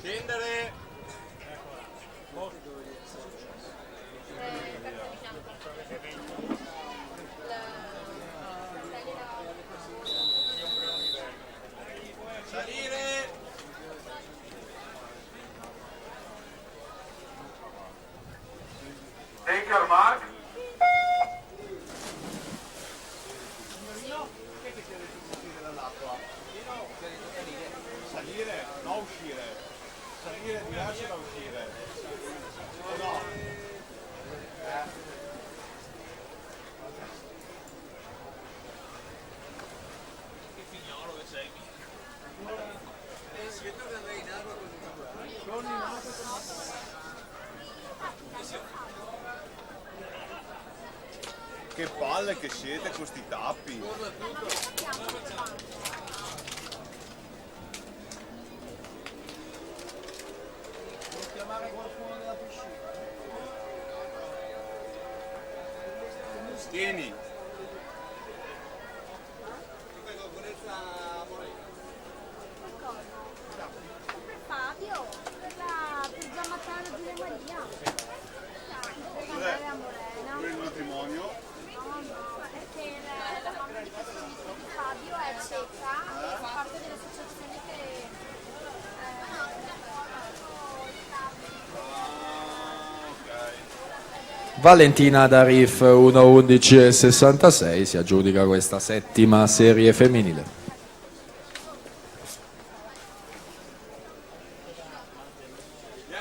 Scendere. Salire. Take your mark. Salire, non uscire. Salire è diverso da uscire. O no? Che fignolo che sei. Si vede che andrai in acqua con il Che palle che siete con sti tappi. Chiamare qualcuno della piscina. Tieni. Fabio, per Giammattano e Giulia Maria. Cos'è? Per il matrimonio? No, perché la mamma di questo amico di Fabio è cieca e fa parte dell'associazione che Valentina Darif 1:11:66 si aggiudica questa settima serie femminile.